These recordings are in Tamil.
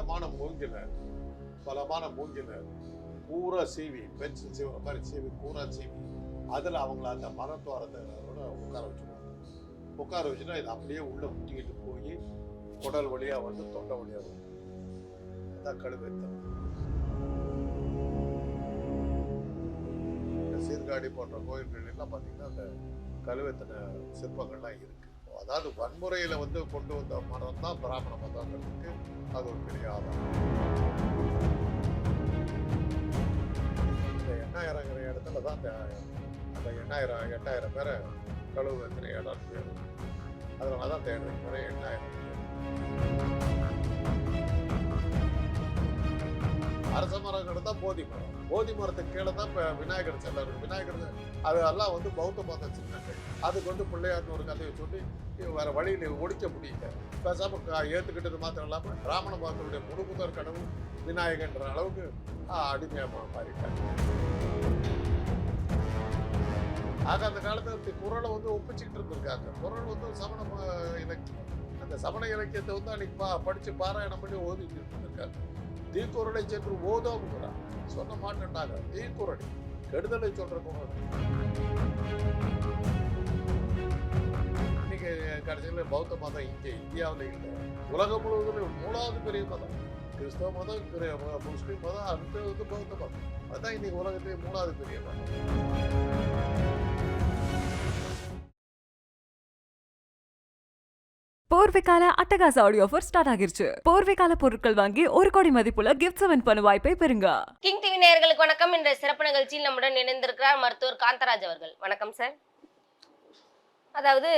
நீளமான மூங்கில பலமான மூங்கில பூரா சீவி பென்சில் சீவுற மாதிரி சீவி பூரா சீவி அதில் அவங்கள அந்த மரத்துவாரத்தோட உட்கார வச்சுருவாங்க. உட்கார வச்சுன்னா இது அப்படியே உள்ளே முட்டிக்கிட்டு போய் குடல் வழியாக வந்து தொண்டை வழியாக வரும். அதான் கழுவேத்தல். சீர்காழி போன்ற கோயில்கள் எல்லாம் பார்த்தீங்கன்னா அந்த கழுவேத்தன சிற்பங்கள்லாம் இருக்கு. அதாவது வன்முறையில் வந்து கொண்டு வந்த மதம் தான் பிராமண மதங்கிறதுக்கு அது ஒரு பெரிய ஆதாரம். இந்த 8000ங்கிற இடத்துல தான் அந்த 8000 பேரை கழுவேத்தின இடம் பேர். அதனால தான் தேடுற 8000 அரச மரங்கிறது தான் போதி மரம். போதி மரத்துக்கு கீழே தான் இப்போ விநாயகர் சிலை இருக்கு. விநாயகர் அதெல்லாம் வந்து பௌத்த மத சின்னங்கள். அதுக்கு வந்து பிள்ளையார்னு ஒரு கதையை சொல்லி வேற வழியில் ஒழிக்க முடியல. பேசாம ஏற்றுக்கிட்டது மாத்திரம் இல்லாமல் பிராமண மதத்துடைய முழுமுதற் கடவுள் விநாயகன்ற அளவுக்கு அடிமையாக மாறிட்டாங்க. ஆக அந்த காலத்தில் குறளை வந்து ஒப்பிச்சுக்கிட்டு இருந்திருக்காங்க. குறள் வந்து சமண இலக்கியம். அந்த சமண இலக்கியத்தை வந்து அன்னைக்கு படித்து பாராயணம் பண்ணி ஓதிட்டு இருந்திருக்காங்க. தீக்குறளை சென்று ஓதோங்கிறார். சொல்ல மாட்டேன்னாங்க. தீக்குறளை கெடுதலை சொல்ற குறள். இன்னைக்கு கடைசியில் பௌத்த மதம் இங்கே இந்தியாவில் இல்லை, உலகம் முழுவதும் 3வது பெரிய மதம். கிறிஸ்தவ மதம், முஸ்லீம் மதம், அடுத்து வந்து பௌத்த மதம். அதுதான் இன்னைக்கு உலகத்திலே 3வது பெரிய மதம். போர்வைக்கால அட்டகாச ஆடியோ ஆஃபர் ஸ்டார்ட் ஆகிருச்சு. போர்வைக்கால பொருட்கள் வாங்கி 1 கோடி மதிப்புள்ள கிஃப்ட்ஸ் வின் பண்ண வாய்ப்பை பெறுங்க. கிங் டிவி நேயர்களுக்கு வணக்கம். இந்த சிறப்பு நிகழ்ச்சியில் நம்முடன் இணைந்திருக்கிறார் மருத்துவர் காந்தராஜ் அவர்கள். வணக்கம் சார். அதாவது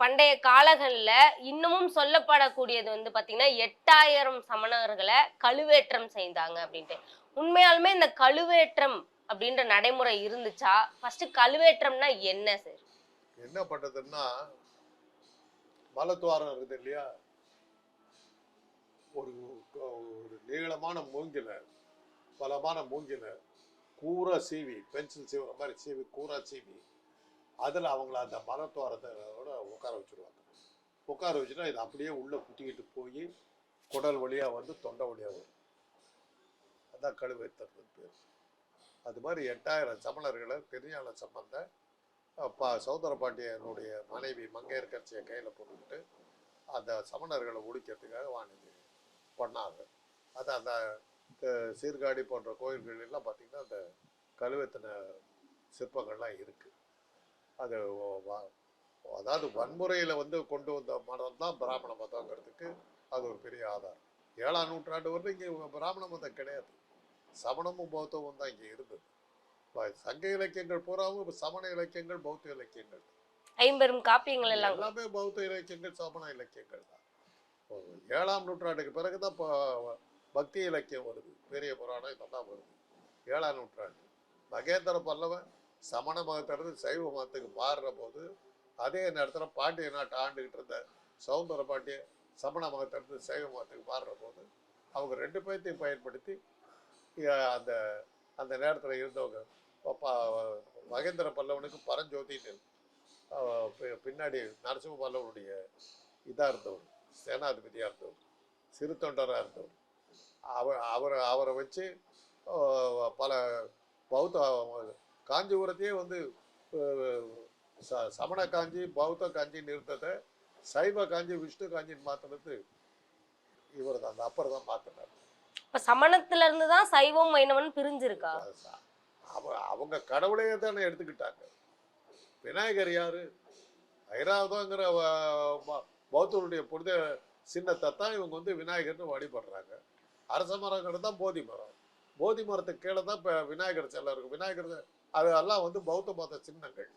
பண்டைய காலங்கள்ல இன்னமும் சொல்லப்படக்கூடியது வந்து பாத்தீங்கன்னா 8000 சமணர்களை கழுவேற்றம் செய்தாங்க அப்படின்ட்டு. உண்மையாலுமே இந்த கழுவேற்றம் அப்படின்ற நடைமுறை இருந்துச்சா? ஃபர்ஸ்ட் கழுவேற்றம்னா என்ன சார்? என்ன பண்றதுன்னா, மலத்துவாரம் இருக்குது இல்லையா, ஒரு நீளமான மூங்கில பலமான மூங்கில கூரா சீவி பென்சில் சீவுற மாதிரி சீவி கூரா சீவி அதில் அவங்கள அந்த மலத்துவாரத்தோட உட்கார வச்சுருவாங்க. உட்கார வச்சுன்னா இது அப்படியே உள்ளே குத்திக்கிட்டு போய் குடல் வழியாக வந்து தொண்டை வழியாக வரும். அதான் கழுவேத்தல் பேர். அது மாதிரி 8000 சமணர்களை திருஞான சம்பந்த சௌந்தர பாண்டியனுடைய மனைவி மங்கையர்கரசியை கையில் போட்டுக்கிட்டு அந்த சமணர்களை ஒழிக்கிறதுக்காக வாணிஜி பண்ணாங்க. அது அந்த சீர்காழி போன்ற கோயில்கள் எல்லாம் பார்த்திங்கன்னா அந்த கழுவேத்தன சிற்பங்கள்லாம் இருக்குது. அது அதாவது வன்முறையில் வந்து கொண்டு வந்த மதம் தான் பிராமண மதங்கிறதுக்கு அது ஒரு பெரிய ஆதாரம். 7ஆம் நூற்றாண்டு வந்து இங்கே பிராமண மதம் கிடையாது, சமணமும் பௌத்தமும் தான் இங்கே இருந்தது. சங்க இலக்கியங்கள் பூராவும் சமண இலக்கியங்கள், பௌத்த இலக்கியங்கள், 50 காப்பியங்கள் எல்லாமே பௌத்த இலக்கியங்கள், சமண இலக்கியங்கள் தான். 7ஆம் நூற்றாண்டுக்கு பிறகுதான் பக்தி இலக்கியம் வருது, பெரிய புராணம் இதெல்லாம் வருது. 7ஆம் நூற்றாண்டு மகேந்திர பல்லவன் சமண மதத்திலிருந்து சைவ மதத்துக்கு மாறுற போது, அதே நேரத்தில் பாண்டிய நாட்டை ஆண்டுகிட்டு இருந்த சௌந்தர பாண்டிய சமண மதத்திலிருந்து சைவ மதத்துக்கு மாறுற போது அவங்க 2 பேர்த்தையும் பயன்படுத்தி அந்த அந்த நேரத்தில் இருந்தவங்க மகேந்திர பல்லவனுக்கு பரஞ்சோதின்னு பின்னாடி நரசிம்ம பல்லவனுடைய இதாக இருந்தவர், சேனாதிபதியாக இருந்தவர், சிறு தொண்டராக இருந்தவர். அவரை வச்சு பல பௌத்த காஞ்சிபுரத்தையே வந்து சமண காஞ்சி பௌத்த காஞ்சின்னு இருந்ததை சைவ காஞ்சி விஷ்ணு காஞ்சின்னு மாற்றினது இவர் தான், அந்த அப்பர் தான் மாற்றினார். இப்ப சமணத்துல இருந்து தான் சைவம் வைணவன் பிரிஞ்சிருக்கா? அவங்க கடவுளையே தானே எடுத்துக்கிட்டாங்க. விநாயகர் யாரு? ஐராவதங்கிற பௌத்தருடைய புனித சின்னத்தை தான் இவங்க வந்து விநாயகர்னு வழிபடுறாங்க. அரச மரங்கிறது தான் போதி மரம். போதி மரத்துக்கு கீழே தான் இப்போ விநாயகர் சிலை இருக்கு. விநாயகர் அதெல்லாம் வந்து பௌத்த மத சின்னங்கள்.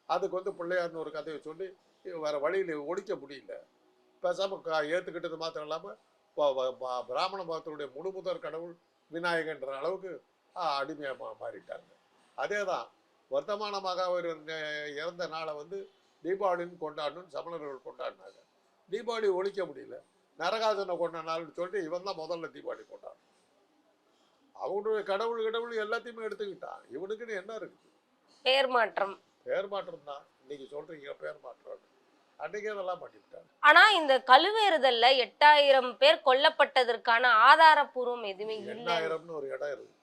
அதுக்கு வந்து பிள்ளையார்னு ஒரு கதையை சொல்லி வேற வழியில் ஒழிக்க முடியல. பேசாமல் ஏற்றுக்கிட்டது மாத்திரம் இல்லாமல் பிராமண மதத்தினுடைய முழுமுதற் கடவுள் விநாயகன்ற அளவுக்கு அடிமையாக மாறிட்டாங்க. அதே தான் வர்த்தமானமாக அவர் இறந்த நாளை வந்து தீபாவளின்னு கொண்டாடணும்னு சமணர்கள் கொண்டாடினாங்க. தீபாவளி ஒழிக்க முடியல, நரகாசனை கொண்டாடினால்னு சொல்லிட்டு இவன் தான் முதல்ல தீபாவளி கொண்டாடணும். அவங்களுடைய கடவுள் எல்லாத்தையுமே எடுத்துக்கிட்டான். இவனுக்குன்னு என்ன இருக்குது? பேர் மாற்றம். பேர் மாற்றம் தான் இன்னைக்கு சொல்றீங்க, பேர் மாற்றம். அன்றைக்கே அதெல்லாம் பண்ணிவிட்டாங்க. ஆனா இந்த கழுவேறுதல்ல 8000 பேர் கொல்லப்பட்டதற்கான ஆதாரப்பூர்வம் எதுவுமே இல்லை. எண்ணாயிரம்னு ஒரு இடம் இருக்குது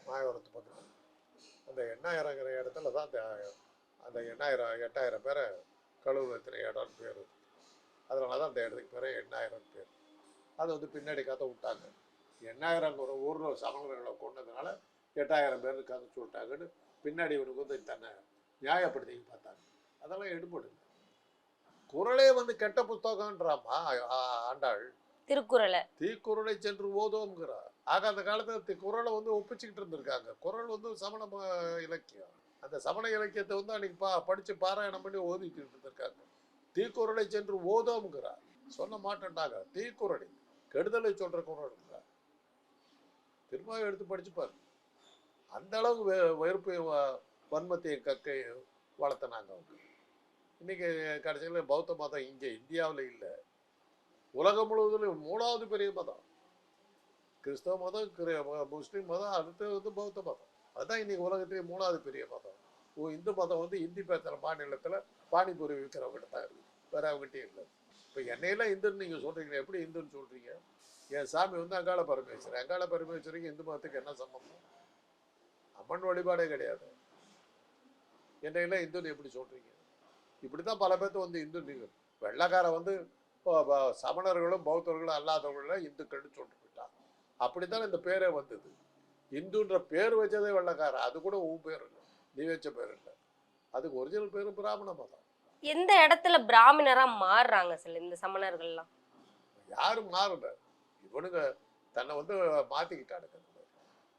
மாயவரத்து பக்கத்தில். அந்த எண்ணாயிரங்கிற இடத்துல தான் அந்த 8000 பேரை கழுவுத்தின இடம்னு பேர். அதனால தான் அந்த இடத்துக்கு பேர் 8000 பேர். அது வந்து பின்னாடி கதை விட்டாங்க. 8000 ஒரு ஊரில் சமணர்களை கொண்டதுனால 8000 பேர் கதை விட்டாங்கன்னு பின்னாடி இவனுக்கு வந்து தன்னை நியாயப்படுத்தி பார்த்தாங்க. அதெல்லாம் எடுபடுங்க. குறளே வந்து கெட்ட புத்தகம்ன்றாமா ஆண்டாள். திருக்குறளை தீக்குறளை சென்று ஓதோங்கிறார். ஆக அந்த காலத்துல குறளை வந்து ஒப்பிச்சுக்கிட்டு இருந்திருக்காங்க. குறள் வந்து சமண இலக்கியம். அந்த சமண இலக்கியத்தை வந்து அன்னைக்கு படிச்சு பாராயணம் பண்ணி ஓதிட்டு இருந்திருக்காங்க. தீக்குறளை சென்று ஓதோங்கிறார். சொல்ல மாட்டேன்டாங்க. தீக்குறளை கெடுதலை சொல்ற குறள் இருக்கிறார். திரும்ப எடுத்து படிச்சுப்பாரு. அந்த அளவுக்கு வெறுப்பு வன்மத்தையும் கக்கை வளர்த்தனாங்க அவங்க. இன்னைக்கு கடைசியில் பௌத்த மதம் இங்கே இந்தியாவில் இல்லை, உலகம் முழுவதும் 3வது பெரிய மதம் கிறிஸ்தவ மதம், முஸ்லீம் மதம், அடுத்து வந்து பௌத்த மதம். அதுதான் இன்னைக்கு உலகத்திலேயே 3வது பெரிய மதம். இந்து மதம் வந்து இந்தி பேசுகிற மாநிலத்தில் பானிபூரி விற்கிறவங்கிட்ட தான் இருக்குது, வேற அவங்ககிட்டயும் இல்லை. இப்போ என்னையெல்லாம் இந்துன்னு நீங்கள் சொல்கிறீங்க, எப்படி இந்துன்னு சொல்கிறீங்க? என் சாமி வந்து அங்காள பரமேஸ்வரர். அங்காள பரமேஸ்வரிக்கு இந்து மதத்துக்கு என்ன சம்பந்தம்? அம்மன் வழிபாடே கிடையாது. என்னையெல்லாம் இந்துன்னு எப்படி சொல்கிறீங்க? இப்படி தான் பல பேர்த்து வந்து இந்து நீங்கள் வெள்ளைக்கார வந்து சமணர்களும் பௌத்தர்களும் அல்லாதவர்களும் இந்துக்கள்னு சொல்லிட்டு போயிட்டான். அப்படித்தான் இந்த பேரே வந்தது. இந்துன்ற பேர் வச்சதே வெள்ளைக்காரன். அது கூட உன் பேர் இல்லை, நீ வச்ச பேர் இல்லை. அதுக்கு ஒரிஜினல் பேரு பிராமண மதம். எந்த இடத்துல பிராமணரா மாறுறாங்க சார் இந்த சமணர்கள்லாம்? யாரும் மாறல, இவனுங்க தன்னை வந்து மாற்றிக்கிட்டானுங்க.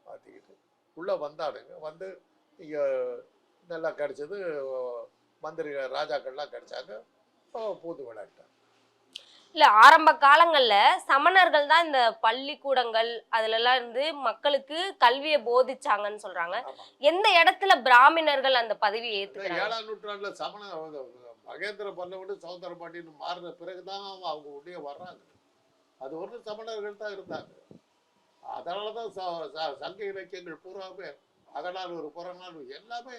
மாற்றிக்கிட்டு உள்ளே வந்தானுங்க. வந்து இங்கே நல்லா கிடைச்சது, மந்திரி ராஜாக்கள்லாம் கிடைச்சாங்க, பூந்து விளையாட்டாங்க. இல்ல ஆரம்ப காலங்கள்ல சமணர்கள் தான் இந்த பள்ளிக்கூடங்கள் அதுல எல்லாம் இருந்து மக்களுக்கு கல்வியை போதிச்சாங்கன்னு சொல்றாங்க. எந்த இடத்துல பிராமணர்கள் அந்த பதவியை ஏத்துக்கிறாங்க? 7ஆம் நூற்றாண்டுல சமண மகேந்திர பல்லவன் சௌந்தர பாண்டியன் மாறின பிறகுதான் அவங்க உள்ளே வர்றாங்க. அது ஒரு சமணர்கள் தான் இருந்தாங்க. அதனாலதான் சங்க இலக்கியங்கள் பூராவே அகநானூறு புறநானூறு எல்லாமே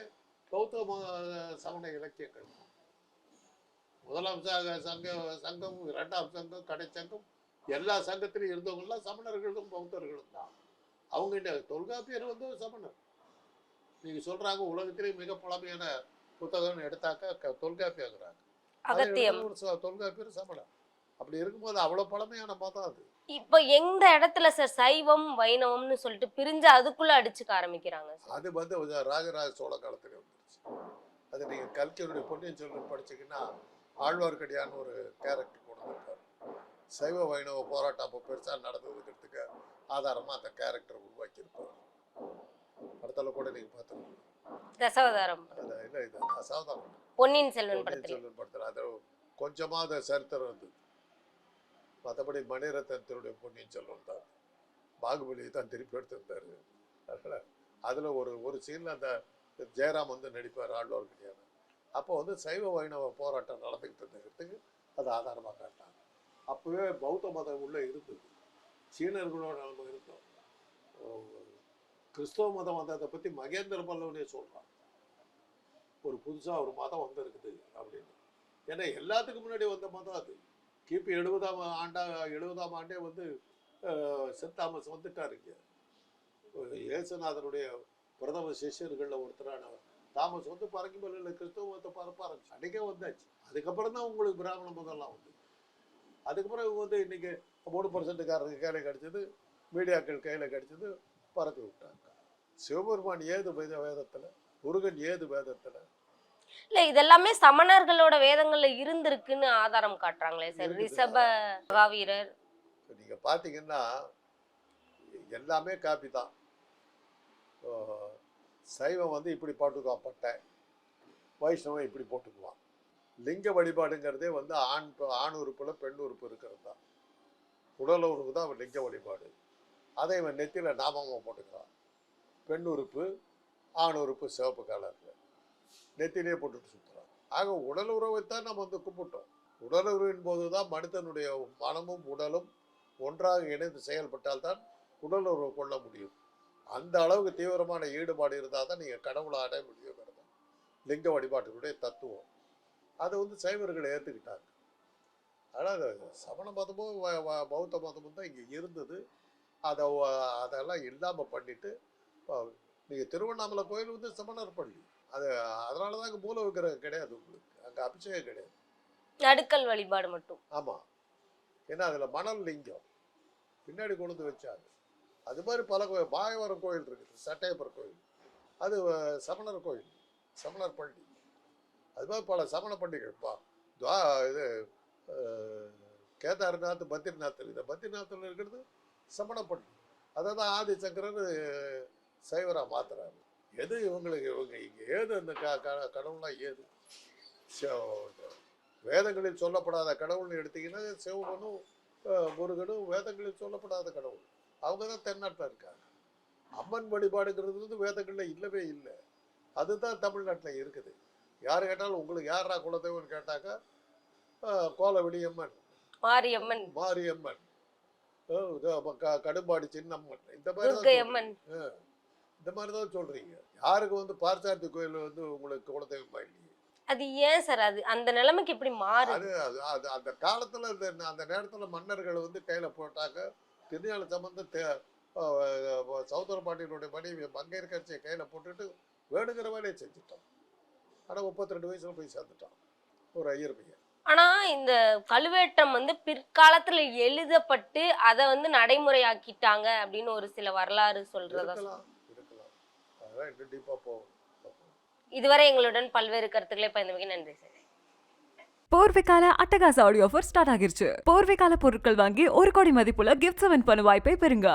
பௌத்த சமண இலக்கியங்கள். 1ஆம் சங்கம் 2ஆம் சங்கம் கடைச்சங்கம் எல்லா சங்கத்திலையும் இருந்தவங்கலாம் சமணர்களும் பௌத்தர்களும் தான். அவங்க தொல்காப்பியர் வந்து சமணர். நீங்க சொல்றாங்க உலகத்திலேயே மிக பழமையான புத்தகம்னு எடுத்தாக்க தொல்காப்பியாங்கிறாங்க. தொல்காப்பியர் சமணர். அப்படி இருக்கும்போது அவ்வளவு பழமையான மதம் அது. இப்ப எந்த இடத்துல சார் சைவம் வைணவம்னு சொல்லிட்டு பிரிஞ்சு அதுக்குள்ள அடிச்சுக்க ஆரம்பிக்கிறாங்க? அது வந்து ராஜராஜ சோழ காலத்துல வந்துருச்சு. அது நீங்க கல்கியனுடைய பொன்னியின் செல்வன் படிச்சீங்கன்னா ஆழ்வார்க்கடியான்னு ஒரு கேரக்டர் கொண்டு வந்திருக்காரு. சைவ வைணவ போராட்டம் அப்போ பெருசா நடந்ததுக்கிறதுக்கு ஆதாரமா அந்த கேரக்டர் உருவாக்கியிருப்பாரு. படத்துல கூட நீங்க பார்த்துருக்கீங்க. தசாவதாரம் இல்லை, இது தசாவதாரம் பொன்னியின் செல்வன் படத்துல அது கொஞ்சமா அந்த சரித்திரம் இருந்தது. மற்றபடி மணிரத்னத்தினுடைய பொன்னியின் செல்வன் தான். பாகுபலியை தான் திருப்பி எடுத்திருந்தாரு. அதனால அதுல ஒரு சீன்ல அந்த ஜெயராம் வந்து நடிப்பார் ஆழ்வார்க்கடியான். அப்போ வந்து சைவ வைணவ போராட்டம் நடந்துக்கிட்டு இருந்ததுக்கு அது ஆதாரமாக காட்டாங்க. அப்பவே பௌத்த மதம் உள்ள இருந்தது, சீனர்களோட நம்ம இருந்தோம். கிறிஸ்தவ மதம் வந்ததை பற்றி மகேந்திர பல்லவனே சொல்றான். ஒரு புதுசா ஒரு மதம் வந்திருக்குது அப்படின்னு. ஏன்னா எல்லாத்துக்கும் முன்னாடி வந்த மதம் அது. கிபி 70ஆம் ஆண்டே வந்து சென்ட் தாமஸ் வந்துட்டாருங்க. இயேசுநாதனுடைய பிரதம சிஷ்யர்களில் ஒருத்தரான தாமஸ் வந்து பரங்கிமலையில் கிறிஸ்தவ மதத்தை பரப்ப ஆரம்பிச்சு. அன்றைக்கே வந்தாச்சு. அதுக்கப்புறம் தான் உங்களுக்கு பிராமண மதம்லாம் வந்து. அதுக்கப்புறம் இவங்க வந்து இன்னைக்கு 3% கையில் கிடைச்சது, மீடியாக்கள் கையில் கிடைச்சது, பரப்பி விட்டாங்க. சிவபெருமான் ஏது வேதத்தில், முருகன் ஏது வேதத்தில்? இல்ல இதெல்லாமே சமணர்களோட வேதங்கள்ல இருந்திருக்குன்னு ஆதாரம் காட்டுறாங்களே சார். ரிஷப மகாவீரர் நீங்க பாத்தீங்கன்னா எல்லாமே காப்பி தான். சைவம் வந்து இப்படி போட்டுக்குவான் பட்டை, வைஷ்ணவம் இப்படி போட்டுக்குவான். லிங்க வழிபாடுங்கிறதே வந்து ஆண் உறுப்புல பெண் உறுப்பு இருக்கிறது தான். உடல் உறுப்பு தான் அவன் லிங்க வழிபாடு. அதை இவன் நெத்தியில நாமமாக போட்டுக்கிறான். பெண் உறுப்பு ஆண் உறுப்பு சிவப்பு கலர்ல நெத்திலே போட்டுட்டு சுற்றுறான். ஆக உடல் உறவைத்தான் நம்ம வந்து கும்பிட்டோம். உடல் உறவின் போதுதான் மனிதனுடைய மனமும் உடலும் ஒன்றாக இணைந்து செயல்பட்டால்தான் உடல் உறவு கொள்ள முடியும். அந்த அளவுக்கு தீவிரமான ஈடுபாடு இருந்தால் தான் நீங்கள் கடவுளை அடைய முடியுங்கிறது லிங்க வழிபாட்டினுடைய தத்துவம். அதை வந்து சைவர்கள் ஏற்றுக்கிட்டாங்க. ஆனால் சமண மதமும் பௌத்த மதமும் தான் இங்கே இருந்தது. அதெல்லாம் இல்லாமல் பண்ணிட்டு நீங்கள் திருவண்ணாமலை கோயில் வந்து சமணர் பள்ளி. அதனால தான் அங்கே மூல விக்கிரகம் கிடையாது, உங்களுக்கு அங்கே அபிஷேகம் கிடையாது, நடுக்கல் வழிபாடு மட்டும். ஆமாம். ஏன்னா அதில் மணல் லிங்கம் பின்னாடி கொண்டு வந்து வச்சாங்க. அது மாதிரி பல கோயில், மாயவரம் கோயில் இருக்குது, சட்டையப்பர் கோயில், அது சமணர் கோயில், சமணர் பள்ளி. அது மாதிரி பல சமண பண்டிகைப்பா. இது கேதார்நாத், பத்ரிநாத், இந்த பத்ரிநாத்தில் இருக்கிறது சமண பள்ளி. அதை தான் ஆதிசங்கரர் சைவராக மாத்துறாரு. எது இவங்க இங்கே ஏது அந்த கடவுள்லாம் ஏது? வேதங்களில் சொல்லப்படாத கடவுள்னு எடுத்தீங்கன்னா சிவனும் முருகனும் வேதங்களில் சொல்லப்படாத கடவுள். அவங்க தான் தென்னாட்டில் இருக்காங்க. அம்மன் வழிபாடுங்கிறது வந்து வேதங்களில் இல்லவே இல்லை. அதுதான் தமிழ்நாட்டில் இருக்குது. யார் கேட்டாலும் உங்களுக்கு யாரா குலதெய்வம்னு கேட்டாக்கா கோலவெளியம்மன், மாரியம்மன், மாரியம்மன், கடும்பாடி சின்னம்மன், இந்த மாதிரி தான் சொல்றீங்க. யாருக்கு வந்து பார்சார்த்தி கோயில் வந்து உங்களுக்கு குலதெய்வமா இல்லையே? அது ஏன் சார் அது அந்த நிலைமைக்கு இப்படி மாறுது? அது அந்த காலத்துல அந்த நேரத்துல மன்னர்கள் வந்து கையில போட்டாக்க திருஞான சம்பந்தம் சௌந்தர பாண்டியனுடைய மனைவி மங்கையர்கரசியை கையில போட்டுட்டு வேணுங்கிற வேலையை செஞ்சுட்டான். ஆனா 32 வயசுல போய் சேர்ந்துட்டான் ஒரு ஐயர் பையன். ஆனா இந்த கழுவேற்றம் வந்து பிற்காலத்துல எழுதப்பட்டு அதை வந்து நடைமுறையாக்கிட்டாங்க அப்படின்னு ஒரு சில வரலாறு சொல்றதா. இருக்கலாம். அதான் இன்னும் டீப்பா போகும். இதுவரை எங்களுடன் பல்வேறு கருத்துக்களை பயந்தமைக்கு நன்றி சார். போர்வைக்கால அட்டகாச ஆடியோ ஆஃபர் ஸ்டார்ட் ஆகிருச்சு. போர்வைக்கால பொருட்கள் வாங்கி 1 கோடி மதிப்புள்ள கிஃப்ட்ஸ் வின் பண்ண வாய்ப்பை பெறுங்க.